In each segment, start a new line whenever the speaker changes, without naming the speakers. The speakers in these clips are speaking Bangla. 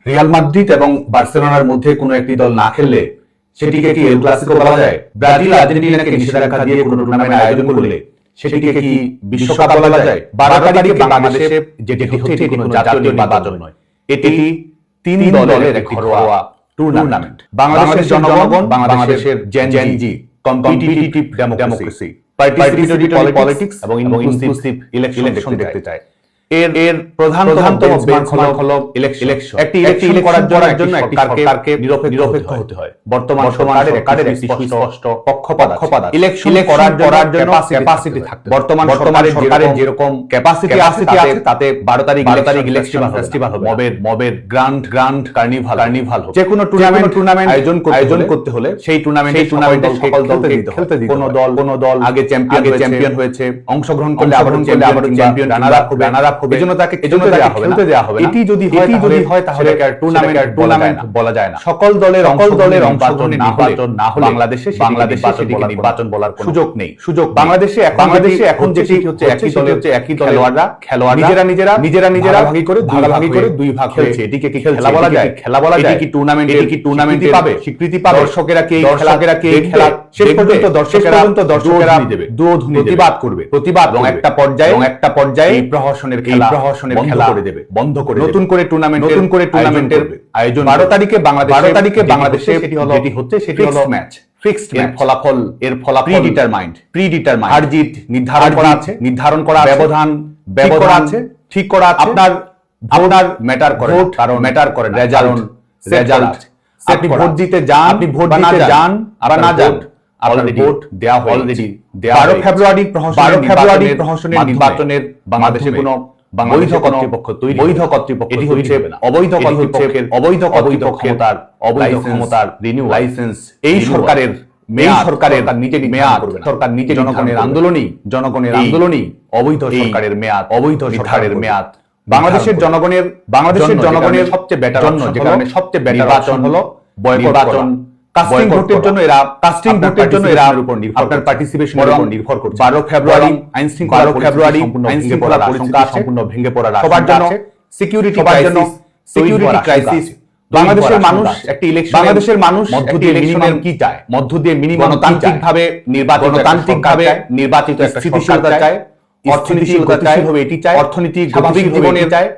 রিয়াল মাদ্রিদ এবং বার্সেলোনার মধ্যে কোনো একটি দল না খেললে সেটিকে কি এল ক্লাসিকো বলা যায়? ব্রাজিল আর্জেন্টিনাকে নিষেধাজ্ঞা দিয়ে কোনো টুর্নামেন্ট আয়োজন করলে সেটিকে কি বিশ্বকাপ বলা যায়? 12 তারিখে বাংলাদেশে যেটি হচ্ছে এটি কোনো জাতীয় নির্বাচন নয়, এটি 3 দলের একটি ঘরোয়া টুর্নামেন্ট। বাংলাদেশের জনগণ বাংলাদেশের Gen Z competitive democracy, participatory politics এবং ইনক্লুসিভ ইলেকশন দেখতে চায়। এর প্রধান হলো ইলেকশন। একটি ইলেকশন করার জন্য একটি সরকারকে নিরপেক্ষ হতে হয়। বর্তমান সরকারের একটি সুস্পষ্ট পক্ষপাত ইলেকশন করার জন্য ক্যাপাসিটি থাকতে। বর্তমান সরকারের যেরকম ক্যাপাসিটি আছে তাতে 12 তারিখ ইলেকশন ফেস্টিভাল হবে, মবের গ্র্যান্ড কার্নিভাল হবে। যে কোনো টুর্নামেন্ট আয়োজন করতে হলে সেই টুর্নামেন্টে সকল দলকে খেলতে দিতে হবে। কোন দল আগে চ্যাম্পিয়ন হয়েছে, অংশগ্রহণ করলে আবার চ্যাম্পিয়ন রানার আপ হবে, এজন্য তাকে খেলতে দেওয়া হবে। এটি যদি হয় তাহলে টুর্নামেন্ট বলা যায় না। সকল দলের অংশগ্রহণ না হলে বাংলাদেশে নির্বাচন বলার সুযোগ নেই। বাংলাদেশে এখন যেটি হচ্ছে একই দলের নিজেরা ভাগাভাগি করে দুই ভাগ খেলছে। এটিকে কি খেলা বলা যায়? এটি কি টুর্নামেন্ট পাবে? স্বীকৃতি পাবে? দর্শকেরা কি খেলা শেষ পর্যন্ত দর্শকেরা প্রতিবাদ করবে এবং একটা পর্যায়ে প্রহসনের খেলা বন্ধ করে নতুন করে টুর্নামেন্টের আয়োজন 12 তারিখে বাংলাদেশে সেটি হচ্ছে ম্যাচ ফিক্সড ম্যাচ। এর ফলাফল প্রিডিটারমাইন্ড হার জিত নির্ধারণ করা ব্যবধান ঠিক করা আছে। আপনার ম্যাটার করে, কারণ ম্যাটার করে রেজাল্ট। আপনি ভোট দিতে যান আবার না যান, আপনার ভোট দেওয়া অলরেডি 12 ফেব্রুয়ারি প্রহসনের নির্বাচনের বাংলাদেশে কোনো বৈধ কর্তৃপক্ষ এটি হচ্ছে অবৈধ ক্ষমতার রিনিউ লাইসেন্স। এই সরকারের নিজের মেয়াদ সরকার নিজে জনগণের আন্দোলনই অবৈধ সরকারের মেয়াদ। বাংলাদেশের জনগণের সবচেয়ে বেটার জন্য, যে কারণে সবচেয়ে বেটার নির্বাচন হলো নির্বাচন। কাস্টিং ভোটের জন্য এরা উপর আপনার পার্টিসিপেশনের উপর নির্ভর করছে। 12 ফেব্রুয়ারি আইন শৃঙ্খলা সম্পূর্ণ ভেঙে পড়ার সবার জন্য সিকিউরিটি ক্রাইসিস। বাংলাদেশের মানুষ মধ্য দিয়ে ইলেকশনের কি চায়? মধ্য দিয়ে মিনিমাম গণতান্ত্রিকভাবে নির্বাচিত একটা স্থিতিশীলতা চায়, অর্থনীতিশীলতা চায়, এটি চায় অর্থনীতি স্বাভাবিক জীবনের চায়,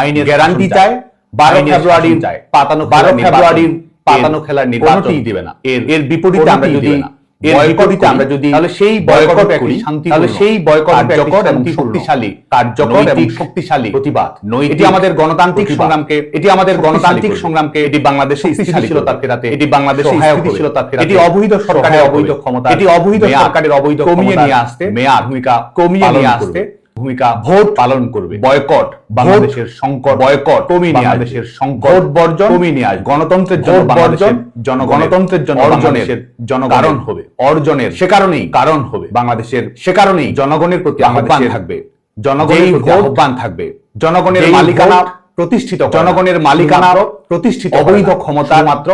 আইনের গ্যারান্টি চায়। 12 ফেব্রুয়ারির পাতানো খেলার নির্বাচন দিবে না। এর বিপরীতে আমরা যদি তাহলে সেই বয়কট করি, সেই বয়কট এবং শক্তিশালী প্রতিবাদ। এটি আমাদের গণতান্ত্রিক সংগ্রামকে এটি বাংলাদেশের স্থিতিশীলতা ফেরাতে, এটি বাংলাদেশের স্থিতিশীলতা ফেরাতে, এটি অবৈধ সরকারের অবৈধ ক্ষমতা, এটি অবৈধ সরকারের অবৈধ কমিয়ে নিয়ে আসতে ভূমিকা ভোট পালন করবে। বয়কট বাংলাদেশের সংকট, বয়কট কমিয়ে নিয়ে বাংলাদেশের সংকট, বর্জন কমিয়ে নিয়ে আসবে। গণতন্ত্রের জন্য অর্জনের সে কারণেই জনগণের প্রতি আহ্বান থাকবে, জনগণের মালিকানা প্রতিষ্ঠিত, অবৈধ ক্ষমতা মাত্র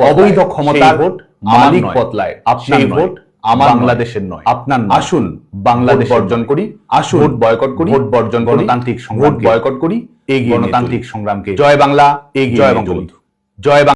অবৈধ ক্ষমতার ভোট মালিক বদলায়। আপনার ভোট বাংলাদেশের নয়, আপনার। আসুন বাংলাদেশ বর্জন করি, আসুন ভোট বয়কট করি, ভোট বর্জন গণতান্ত্রিক সংগ্রাম বয়কট করি, এগিয়ে গণতান্ত্রিক সংগ্রামকে। জয় বাংলা, এগিয়ে জয় বঙ্গবন্ধু, জয় বাংলা।